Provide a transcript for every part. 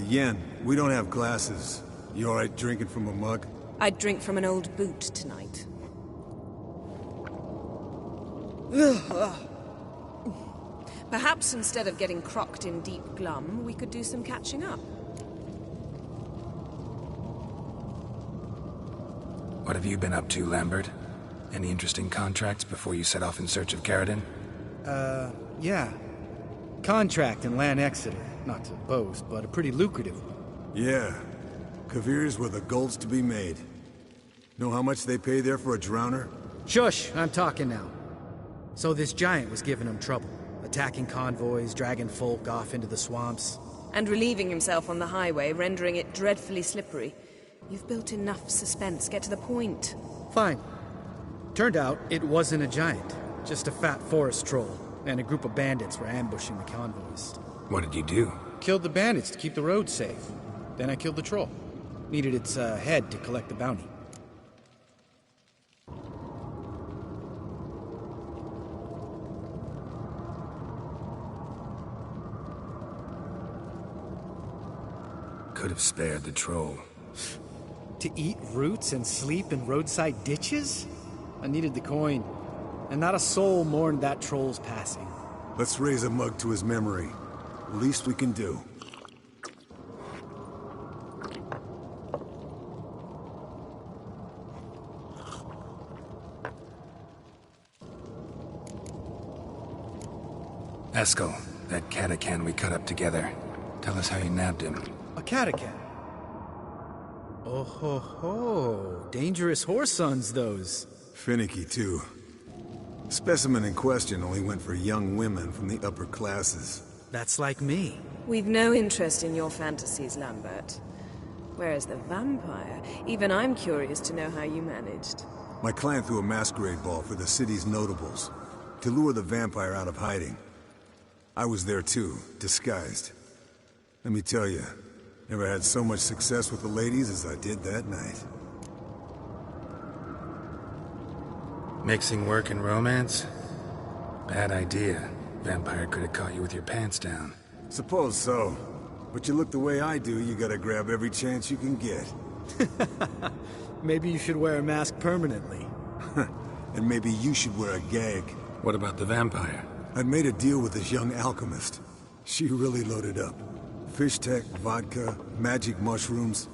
Yen, we don't have glasses. You alright drinking from a mug? I'd drink from an old boot tonight. Perhaps instead of getting crocked in deep glum, we could do some catching up. What have you been up to, Lambert? Any interesting contracts before you set off in search of Carradine? Yeah. Contract in Lan Exeter. Not to boast, but a pretty lucrative one. Yeah. Kavir's where the gold's to be made. Know how much they pay there for a drowner? Shush! I'm talking now. So this giant was giving him trouble. Attacking convoys, dragging folk off into the swamps. And relieving himself on the highway, rendering it dreadfully slippery. You've built enough suspense. Get to the point. Fine. Turned out it wasn't a giant. Just a fat forest troll. And a group of bandits were ambushing the convoys. What did you do? Killed the bandits to keep the road safe. Then I killed the troll. Needed its head to collect the bounty. Could have spared the troll. To eat roots and sleep in roadside ditches? I needed the coin. And not a soul mourned that troll's passing. Let's raise a mug to his memory. Least we can do. Eskel, that catacan we cut up together. Tell us how you nabbed him. A catacan? Oh ho ho. Dangerous horse sons, those. Finicky, too. Specimen in question only went for young women from the upper classes. That's like me. We've no interest in your fantasies, Lambert. Whereas the vampire, even I'm curious to know how you managed. My client threw a masquerade ball for the city's notables, to lure the vampire out of hiding. I was there too, disguised. Let me tell you, never had so much success with the ladies as I did that night. Mixing work and romance? Bad idea. Vampire could have caught you with your pants down. Suppose so. But you look the way I do, you gotta grab every chance you can get. Maybe you should wear a mask permanently. And maybe you should wear a gag. What about the vampire? I'd made a deal with this young alchemist. She really loaded up. Fish tech, vodka, magic mushrooms.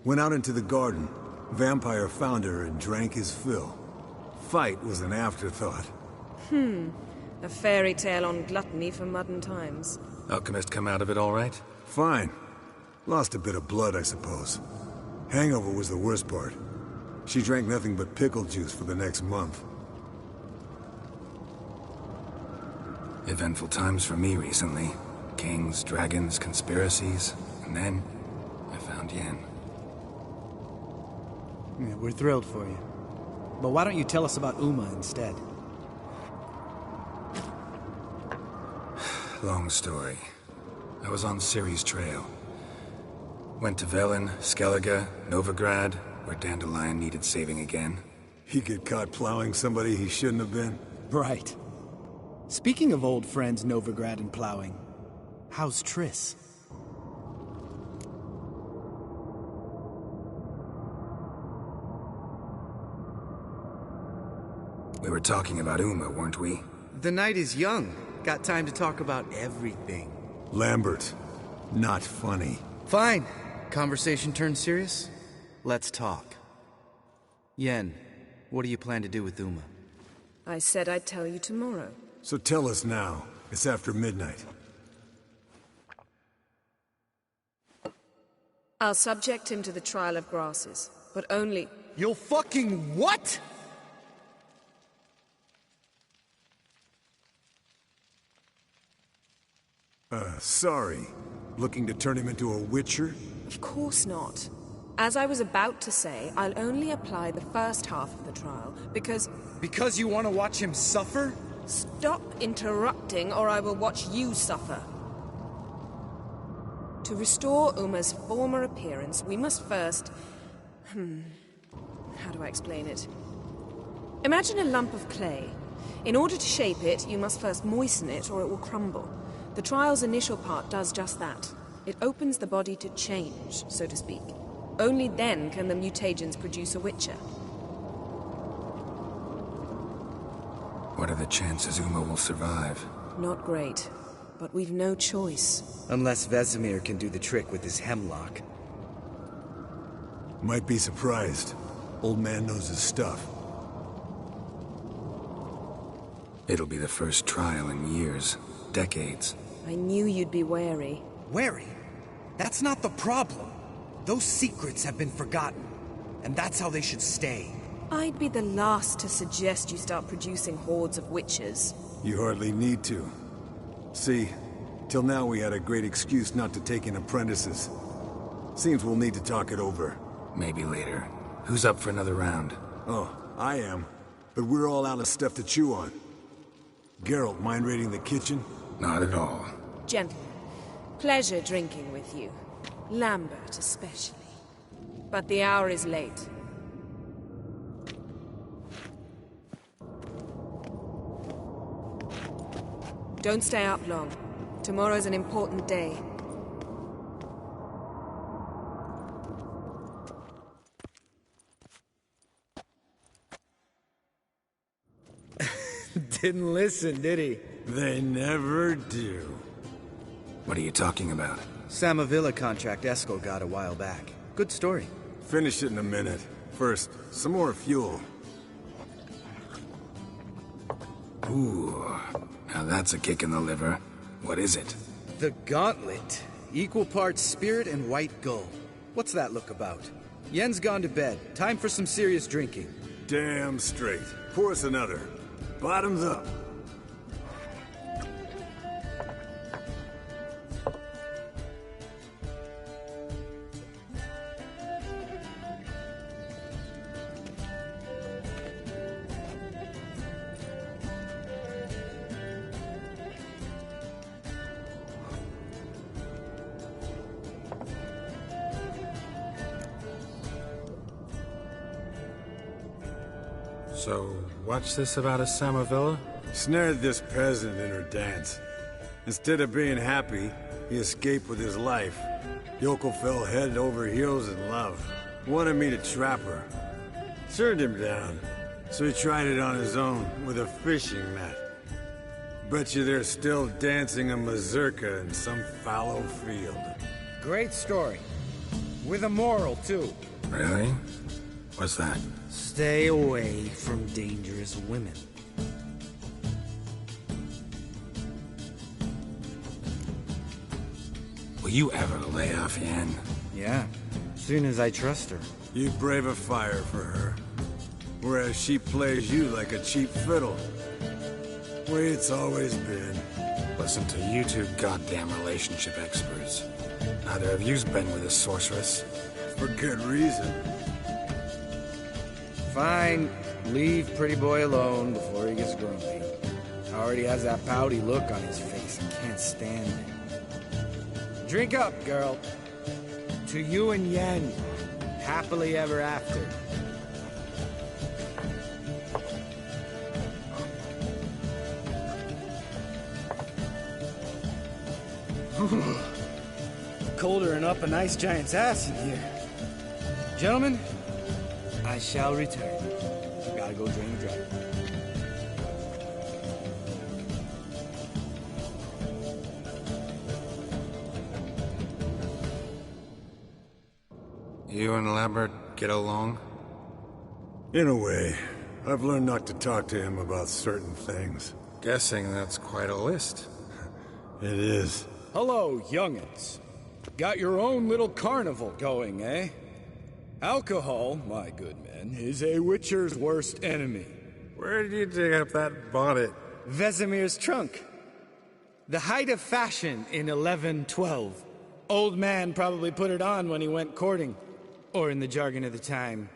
Went out into the garden. Vampire found her and drank his fill. Fight was an afterthought. A fairy tale on gluttony for modern times. Alchemist come out of it all right? Fine. Lost a bit of blood, I suppose. Hangover was the worst part. She drank nothing but pickle juice for the next month. Eventful times for me recently. Kings, dragons, conspiracies. And then, I found Yen. Yeah, we're thrilled for you. But why don't you tell us about Uma instead? Long story. I was on Ciri's trail. Went to Velen, Skellige, Novigrad, where Dandelion needed saving again. He get caught plowing somebody he shouldn't have been. Right. Speaking of old friends Novigrad and plowing, how's Triss? We were talking about Uma, weren't we? The night is young. Got time to talk about everything. Lambert. Not funny. Fine. Conversation turned serious? Let's talk. Yen, what do you plan to do with Uma? I said I'd tell you tomorrow. So tell us now. It's after midnight. I'll subject him to the trial of grasses, but only... You'll fucking what?! Sorry. Looking to turn him into a witcher? Of course not. As I was about to say, I'll only apply the first half of the trial, because... Because you want to watch him suffer? Stop interrupting, or I will watch you suffer. To restore Uma's former appearance, we must first... How do I explain it? Imagine a lump of clay. In order to shape it, you must first moisten it, or it will crumble. The trial's initial part does just that. It opens the body to change, so to speak. Only then can the mutagens produce a Witcher. What are the chances Uma will survive? Not great, but we've no choice. Unless Vesemir can do the trick with his hemlock. Might be surprised. Old man knows his stuff. It'll be the first trial in years, decades. I knew you'd be wary. Wary? That's not the problem. Those secrets have been forgotten, and that's how they should stay. I'd be the last to suggest you start producing hordes of witches. You hardly need to. See, till now we had a great excuse not to take in apprentices. Seems we'll need to talk it over. Maybe later. Who's up for another round? Oh, I am. But we're all out of stuff to chew on. Geralt, mind raiding the kitchen? Not at all. Gentlemen, pleasure drinking with you. Lambert especially. But the hour is late. Don't stay up long. Tomorrow's an important day. Didn't listen, did he? They never do. What are you talking about? Samavilla contract Esco got a while back. Good story. Finish it in a minute. First, some more fuel. Ooh, now that's a kick in the liver. What is it? The Gauntlet. Equal parts spirit and white gull. What's that look about? Yen's gone to bed. Time for some serious drinking. Damn straight. Pour us another. Bottoms up. So, what's this about a Samavilla? Snared this peasant in her dance. Instead of being happy, he escaped with his life. Yoko fell head over heels in love. Wanted me to trap her. Turned him down. So he tried it on his own with a fishing net. Bet you they're still dancing a mazurka in some fallow field. Great story. With a moral, too. Really? What's that? Stay away from dangerous women. Will you ever lay off Yen? Yeah, soon as I trust her. You brave a fire for her. Whereas she plays you like a cheap fiddle. Way it's always been. Listen to you two goddamn relationship experts. Neither of you's been with a sorceress. For good reason. Fine. Leave pretty boy alone before he gets grumpy. Already has that pouty look on his face. I can't stand it. Drink up, girl. To you and Yen. Happily ever after. Colder than up a nice giant's ass in here. Gentlemen, I shall return. Gotta go drain the dragon. You and Lambert get along? In a way. I've learned not to talk to him about certain things. Guessing that's quite a list. It is. Hello, young'uns. Got your own little carnival going, eh? Alcohol, my good men, is a witcher's worst enemy. Where did you dig up that bonnet? Vesemir's trunk. The height of fashion in 1112. Old man probably put it on when he went courting. Or in the jargon of the time,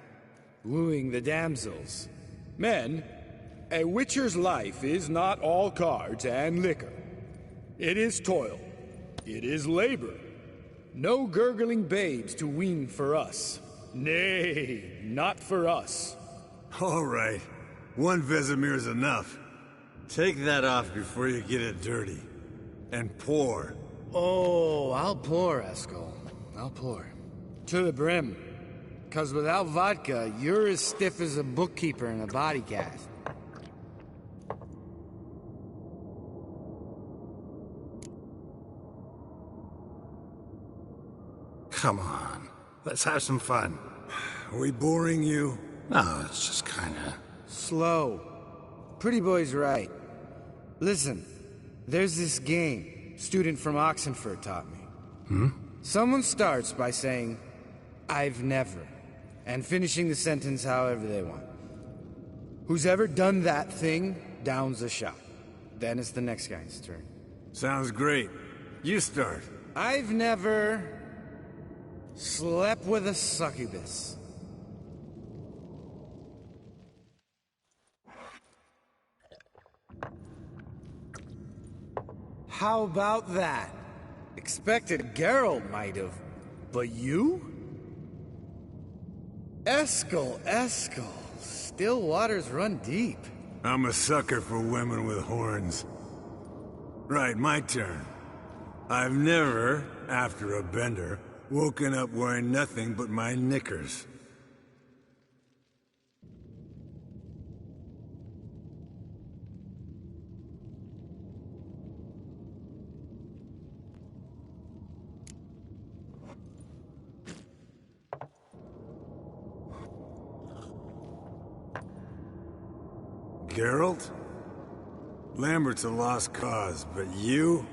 wooing the damsels. Men, a witcher's life is not all cards and liquor. It is toil. It is labor. No gurgling babes to wean for us. Nay, not for us. All right. One Vesemir's enough. Take that off before you get it dirty. And pour. Oh, I'll pour, Eskel. I'll pour. To the brim. 'Cause without vodka, you're as stiff as a bookkeeper in a body cast. Come on. Let's have some fun. Are we boring you? No, it's just kinda... Slow. Pretty boy's right. Listen, there's this game student from Oxenford taught me. Someone starts by saying, "I've never," and finishing the sentence however they want. Who's ever done that thing downs a shot. Then it's the next guy's turn. Sounds great. You start. I've never slept with a succubus. How about that? Expected Geralt might have, but you? Eskel. Still waters run deep. I'm a sucker for women with horns. Right, my turn. I've never, after a bender, woken up wearing nothing but my knickers. Geralt? Lambert's a lost cause, but you?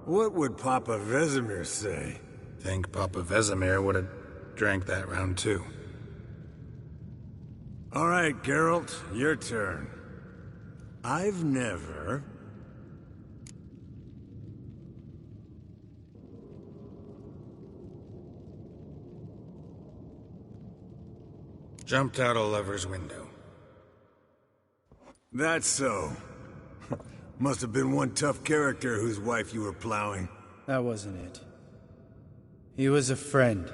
What would Papa Vesemir say? Think Papa Vesemir would have drank that round too. All right, Geralt, your turn. I've never... Jumped out a lover's window. That's so. Must have been one tough character whose wife you were plowing. That wasn't it. He was a friend.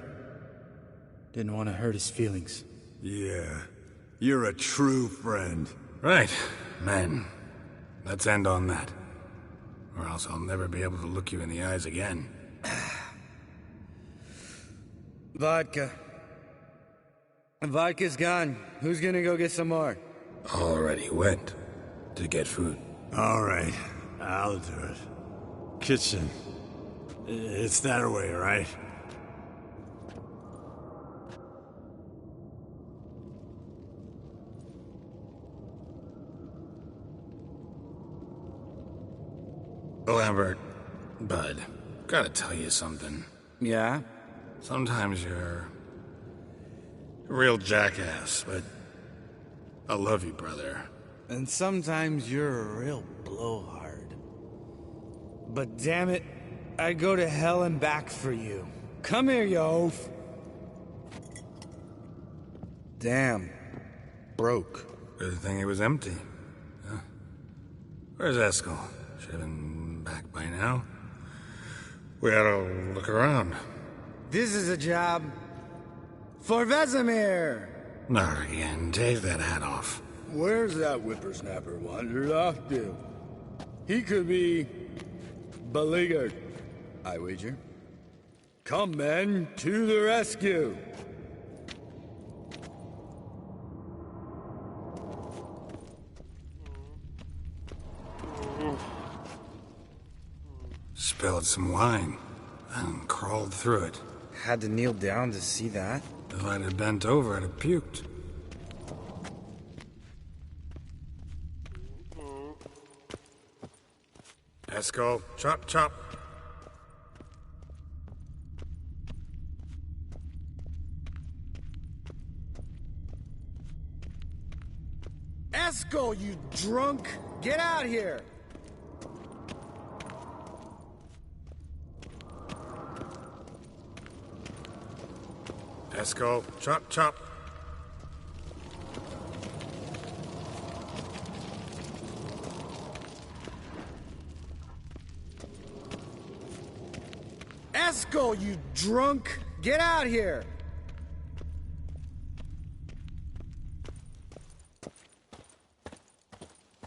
Didn't want to hurt his feelings. Yeah, you're a true friend. Right, men. Let's end on that. Or else I'll never be able to look you in the eyes again. Vodka. Vodka's gone. Who's gonna go get some more? Already went to get food. All right, I'll do it. Kitchen. It's that way, right? Lambert, bud, gotta tell you something. Yeah? Sometimes you're a real jackass, but I love you, brother. And sometimes you're a real blowhard. But damn it, I'd go to hell and back for you. Come here, you oaf. Damn. Broke. Good thing it was empty. Huh? Where's Eskel? Should have been back by now. We ought to look around. This is a job for Vesemir. Not again. Take that hat off. Where's that whippersnapper wandered off to? He could be beleaguered, I wager. Come, men, to the rescue. Spilled some wine and crawled through it. Had to kneel down to see that. If I'd have bent over, I'd have puked. Eskel, chop, chop. Eskel, you drunk! Get out here! Eskel, chop, chop. Eskel, you drunk! Get out here!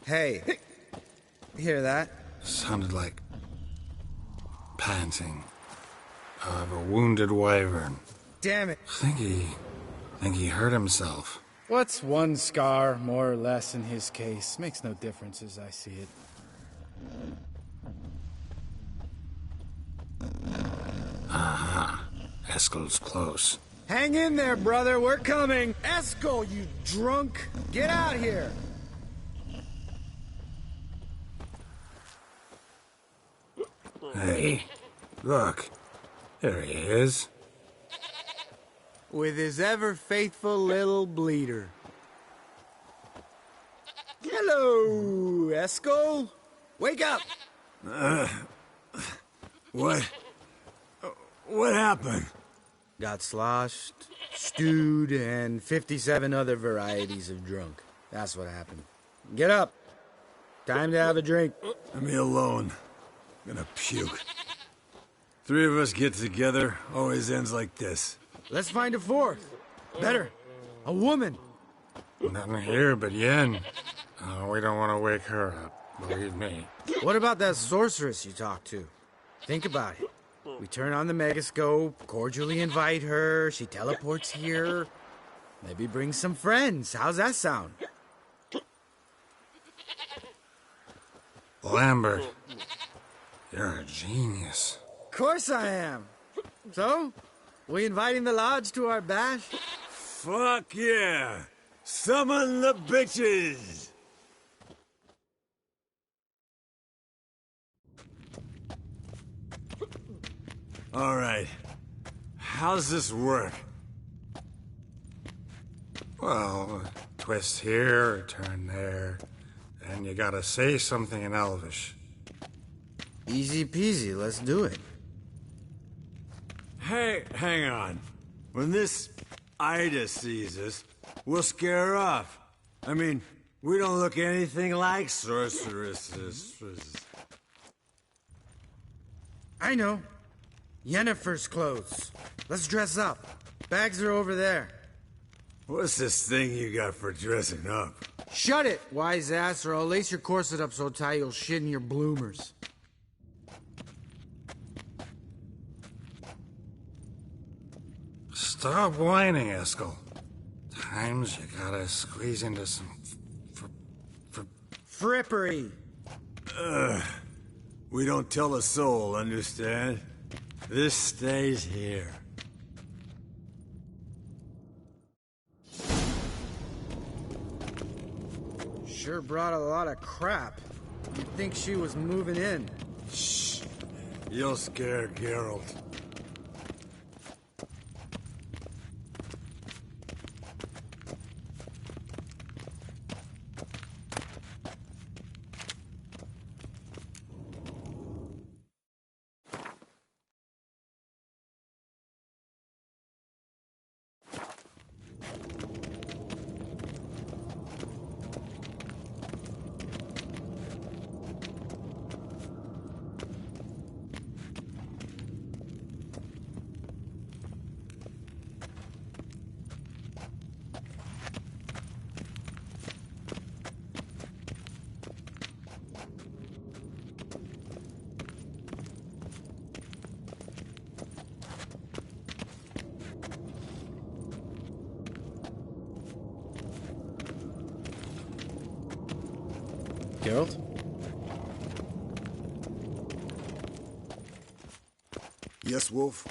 Hey, hear that? Sounded like panting of a wounded wyvern. Damn it. Think he hurt himself. What's one scar, more or less, in his case? Makes no difference as I see it. Aha. Eskel's close. Hang in there, brother. We're coming. Eskel, you drunk. Get out here. Hey, look. There he is. With his ever-faithful little bleeder. Hello, Eskel. Wake up. What? What happened? Got sloshed, stewed, and 57 other varieties of drunk. That's what happened. Get up. Time to have a drink. Leave me alone. I'm gonna puke. Three of us get together, always ends like this. Let's find a fourth. Better. A woman. Nothing here but Yen. Oh, we don't want to wake her up, believe me. What about that sorceress you talked to? Think about it. We turn on the megascope, cordially invite her, she teleports here. Maybe bring some friends. How's that sound? Lambert, you're a genius. Of course I am. So, we inviting the lodge to our bash? Fuck yeah! Summon the bitches! Alright. How's this work? Well, twist here, turn there, and you gotta say something in Elvish. Easy peasy, let's do it. Hey, hang on. When this Ida sees us, we'll scare her off. I mean, we don't look anything like sorceresses. I know. Yennefer's clothes. Let's dress up. Bags are over there. What's this thing you got for dressing up? Shut it, wise ass, or I'll lace your corset up so tight you'll shit in your bloomers. Stop whining, Eskel. Times you gotta squeeze into some Frippery. We don't tell a soul, understand? This stays here. Sure brought a lot of crap. You'd think she was moving in. Shh. You'll scare Geralt. Geralt? Yes, Wolf?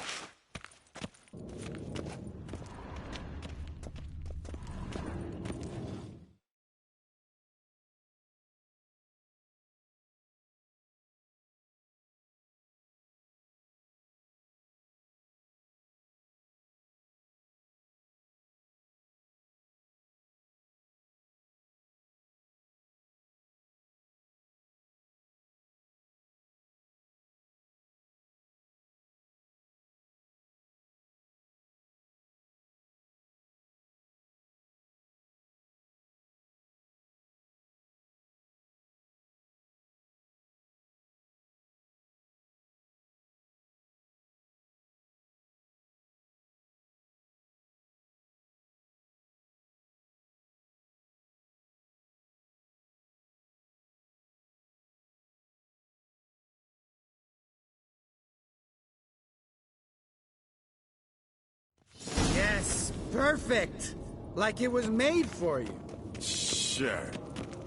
Perfect! Like it was made for you. Sure.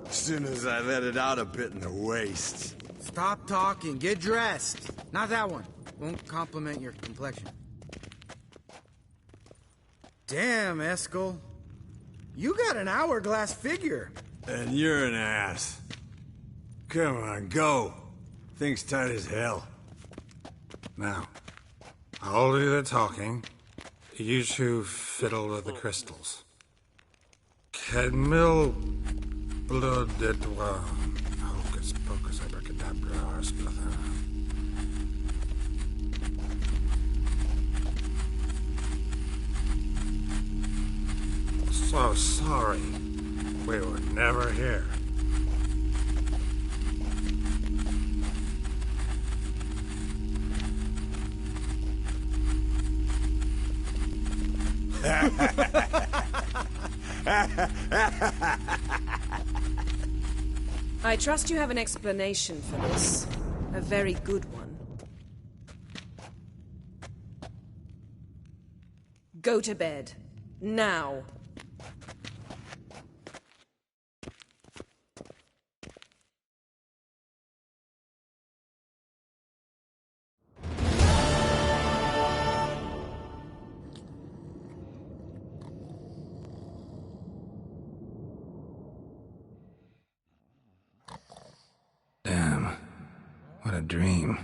As soon as I let it out a bit in the waist. Stop talking, get dressed. Not that one. Won't compliment your complexion. Damn, Eskel. You got an hourglass figure. And you're an ass. Come on, go. Thing's tight as hell. Now, I'll do the talking. You two fiddle with the crystals. Cadmil blood de doigt. Hocus pocus abracadabra arsplatha. So sorry. We were never here. I trust you have an explanation for this. A very good one. Go to bed. Now. Damn. What a dream.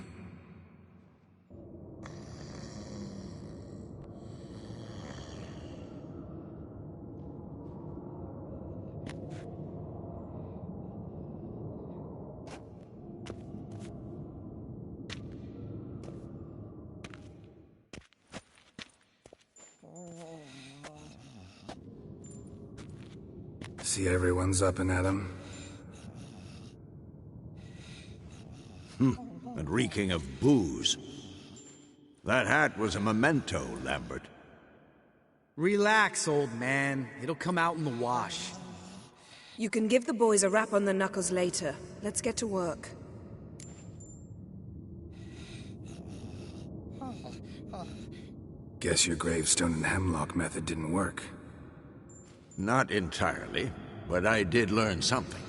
See everyone's up and at 'em. And reeking of booze. That hat was a memento, Lambert. Relax, old man. It'll come out in the wash. You can give the boys a rap on the knuckles later. Let's get to work. Guess your gravestone and hemlock method didn't work. Not entirely, but I did learn something.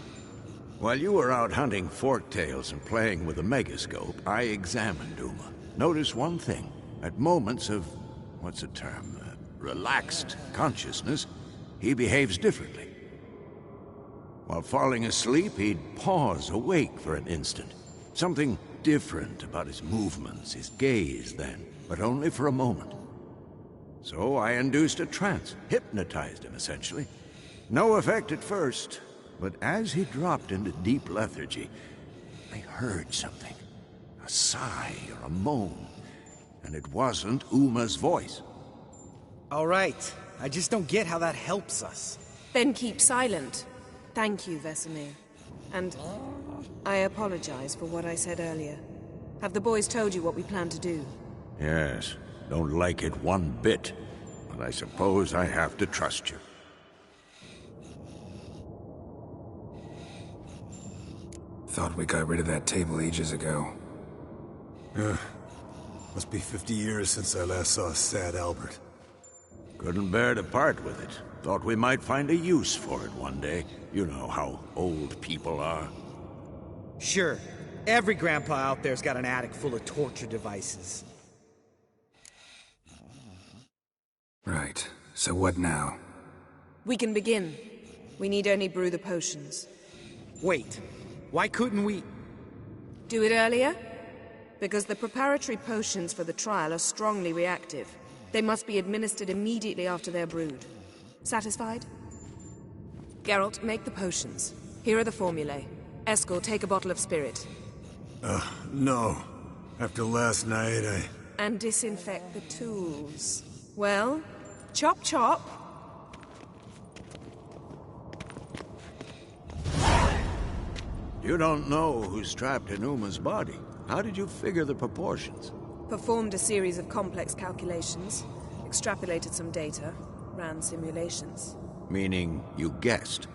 While you were out hunting forktails and playing with a megascope, I examined Uma. Notice one thing. At moments of, what's the term, relaxed consciousness, he behaves differently. While falling asleep, he'd pause awake for an instant. Something different about his movements, his gaze then, but only for a moment. So I induced a trance, hypnotized him essentially. No effect at first. But as he dropped into deep lethargy, I heard something. A sigh or a moan. And it wasn't Uma's voice. All right. I just don't get how that helps us. Then keep silent. Thank you, Vesemir. And I apologize for what I said earlier. Have the boys told you what we plan to do? Yes. Don't like it one bit. But I suppose I have to trust you. Thought we got rid of that table ages ago. Must be 50 years since I last saw sad Albert. Couldn't bear to part with it. Thought we might find a use for it one day. You know how old people are. Sure. Every grandpa out there's got an attic full of torture devices. Right. So what now? We can begin. We need only brew the potions. Wait. Why couldn't we... Do it earlier? Because the preparatory potions for the trial are strongly reactive. They must be administered immediately after they're brewed. Satisfied? Geralt, make the potions. Here are the formulae. Eskel, take a bottle of spirit. No. After last night, And disinfect the tools. Well, chop chop. You don't know who's trapped in Uma's body. How did you figure the proportions? Performed a series of complex calculations, extrapolated some data, ran simulations. Meaning you guessed.